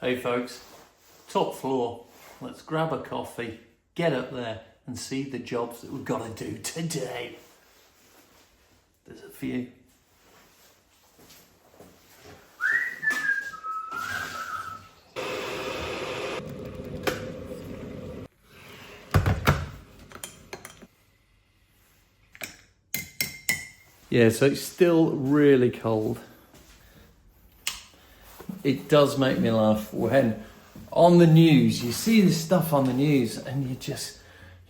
Hey folks, top floor. Let's grab a coffee, get up there and see the jobs that we've got to do today. There's a few. Yeah, so it's still really cold. It does make me laugh when on the news, you see this stuff on the news and you just,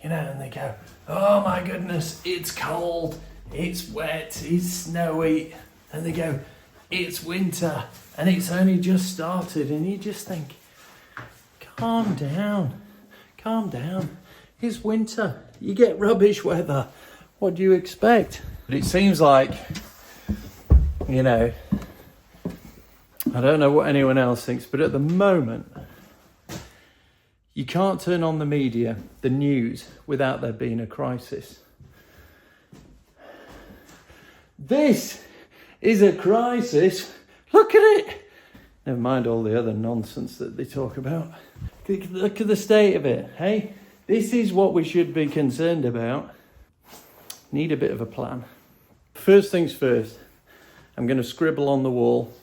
and they go, oh my goodness, it's cold, it's wet, it's snowy. And they go, it's winter and it's only just started. And you just think, calm down. It's winter. You get rubbish weather. What do you expect? But it seems like, I don't know what anyone else thinks, but at the moment, you can't turn on the media, the news, without there being a crisis. This is a crisis. Look at it. Never mind all the other nonsense that they talk about. Look at the state of it, hey? This is what we should be concerned about. Need a bit of a plan. First things first, I'm going to scribble on the wall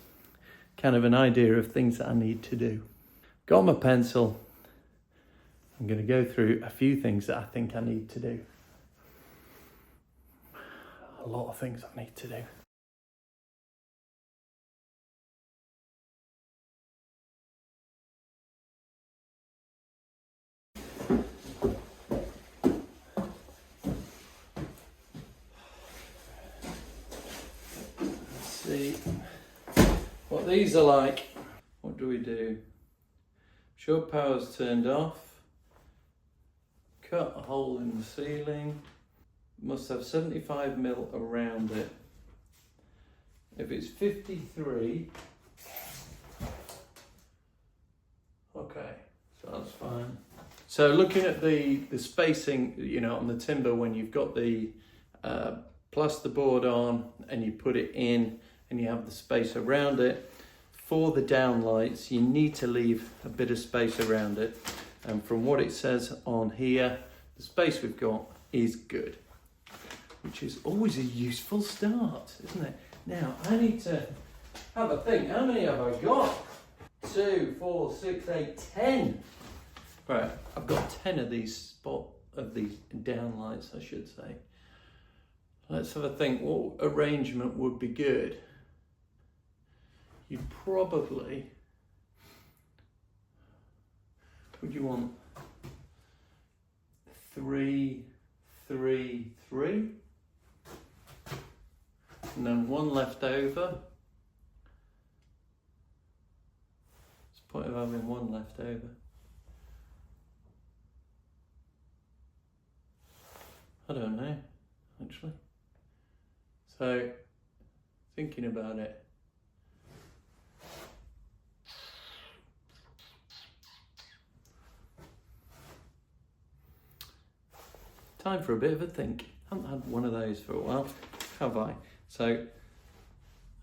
kind of an idea of things that I need to do. Got my pencil. I'm going to go through a few things that I think I need to do. A lot of things I need to do. Let's see what these are like. What do we do? Sure, power's turned off. Cut a hole in the ceiling. Must have 75 mil around it. If it's 53, okay, so that's fine. So looking at the spacing, on the timber when you've got the plasterboard on and you put it in and you have the space around it, for the downlights, you need to leave a bit of space around it. And from what it says on here, the space we've got is good, which is always a useful start, isn't it? Now, I need to have a think. How many have I got? 2, 4, 6, 8, 10. Right, I've got 10 of these downlights, I should say. Let's have a think. What arrangement would be good? You'd probably... Would you want 3, 3, 3? And then one left over. What's the point of having one left over? I don't know, actually. So, thinking about it. Time for a bit of a think. I haven't had one of those for a while, have I? So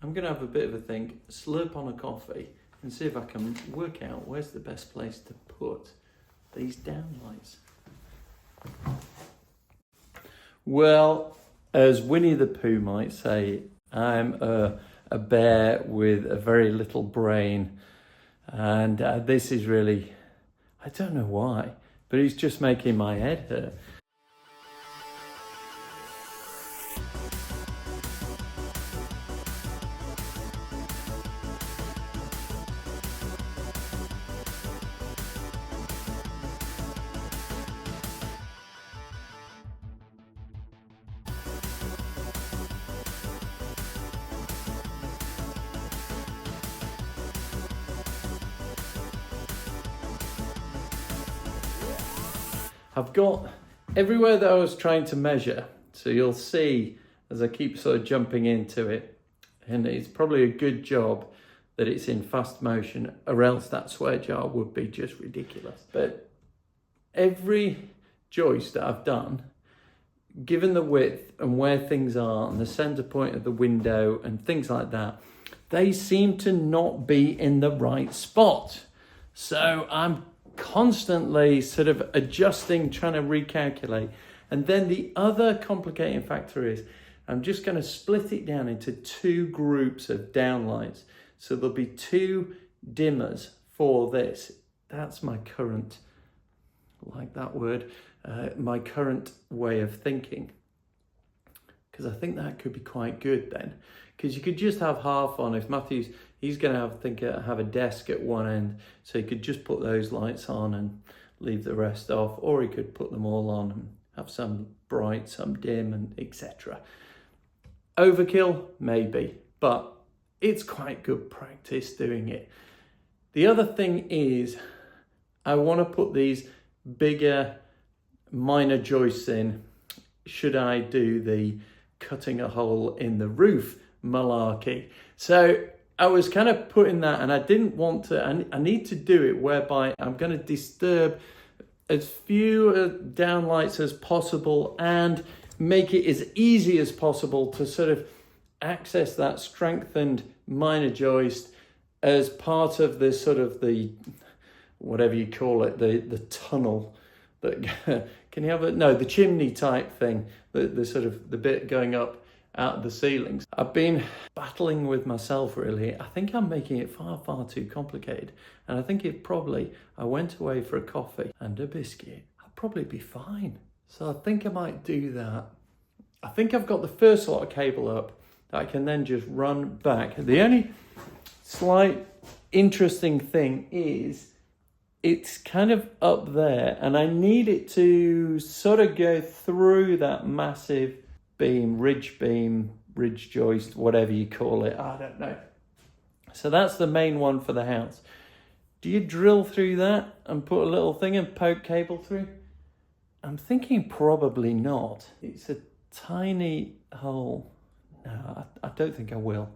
I'm going to have a bit of a think, slurp on a coffee and see if I can work out where's the best place to put these downlights. Well, as Winnie the Pooh might say, I'm a bear with a very little brain. And this is really, I don't know why, but it's just making my head hurt. I've got everywhere that I was trying to measure, so you'll see as I keep sort of jumping into it, and it's probably a good job that it's in fast motion, or else that swear jar would be just ridiculous. But every joist that I've done, given the width and where things are and the center point of the window and things like that, they seem to not be in the right spot. So I'm constantly sort of adjusting, trying to recalculate. And then the other complicating factor is I'm just going to split it down into 2 groups of downlights. So there'll be 2 dimmers for this. That's my current, like that word, my current way of thinking. Because I think that could be quite good then. Because you could just have half on. If Matthew's, he's going to have a desk at one end, so he could just put those lights on and leave the rest off, or he could put them all on and have some bright, some dim, and etc. Overkill, maybe, but it's quite good practice doing it. The other thing is, I want to put these bigger minor joists in. Should I do the cutting a hole in the roof malarkey? So I was kind of putting that, and I didn't want to, I need to do it whereby I'm going to disturb as few downlights as possible and make it as easy as possible to sort of access that strengthened minor joist as part of this sort of the, whatever you call it, the tunnel that, can you have it? No, the chimney type thing, the sort of the bit going up out of the ceilings. I've been battling with myself really. I think I'm making it far, far too complicated. And I think if probably I went away for a coffee and a biscuit, I'd probably be fine. So I think I might do that. I think I've got the first lot of cable up that I can then just run back. The only slight interesting thing is it's kind of up there and I need it to sort of go through that massive beam, ridge joist, whatever you call it. I don't know. So that's the main one for the house. Do you drill through that and put a little thing and poke cable through? I'm thinking probably not. It's a tiny hole. No, I don't think I will.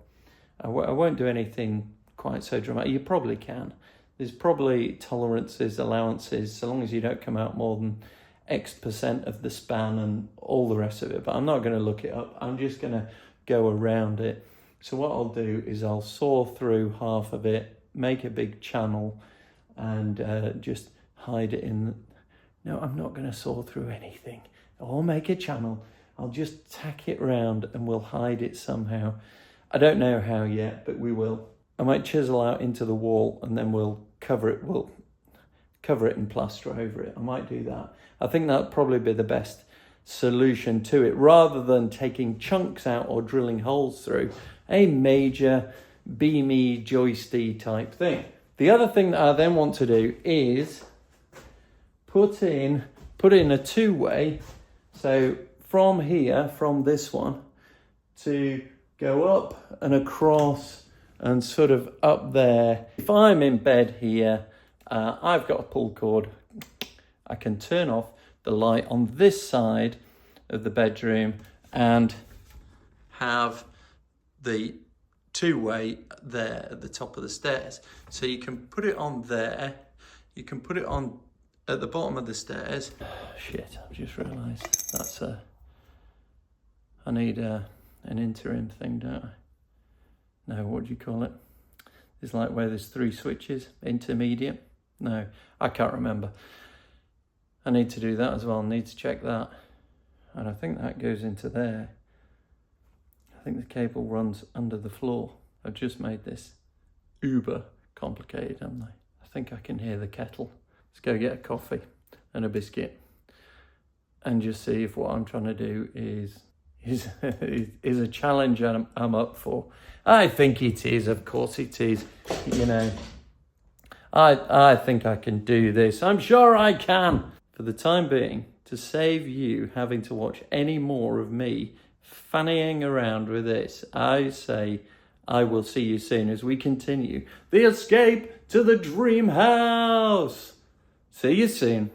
I won't do anything quite so dramatic. You probably can. There's probably tolerances, allowances, so long as you don't come out more than X% of the span and all the rest of it. But I'm not going to look it up. I'm just going to go around it. So what I'll do is I'll saw through half of it, make a big channel, and just hide it in. No, I'm not going to saw through anything or make a channel. I'll just tack it round and we'll hide it somehow. I don't know how yet, but we will. I might chisel out into the wall and then we'll cover it. We'll cover it and plaster over it. I might do that. I think that'd probably be the best solution to it, rather than taking chunks out or drilling holes through a major beamy, joisty type thing. The other thing that I then want to do is put in a 2-way. So from here, from this one, to go up and across and sort of up there. If I'm in bed here, I've got a pull cord. I can turn off the light on this side of the bedroom and have the 2-way there at the top of the stairs. So you can put it on there. You can put it on at the bottom of the stairs. Shit, I've just realised that's I need an interim thing, don't I? No, what do you call it? It's like where there's 3 switches, intermediate. No, I can't remember. I need to do that as well. I need to check that. And I think that goes into there. I think the cable runs under the floor. I've just made this uber complicated, haven't I? I think I can hear the kettle. Let's go get a coffee and a biscuit and just see if what I'm trying to do is a challenge I'm up for. I think it is, of course it is. You know, I think I can do this. I'm sure I can. For the time being, to save you having to watch any more of me fannying around with this, I say I will see you soon as we continue the escape to the dream house. See you soon.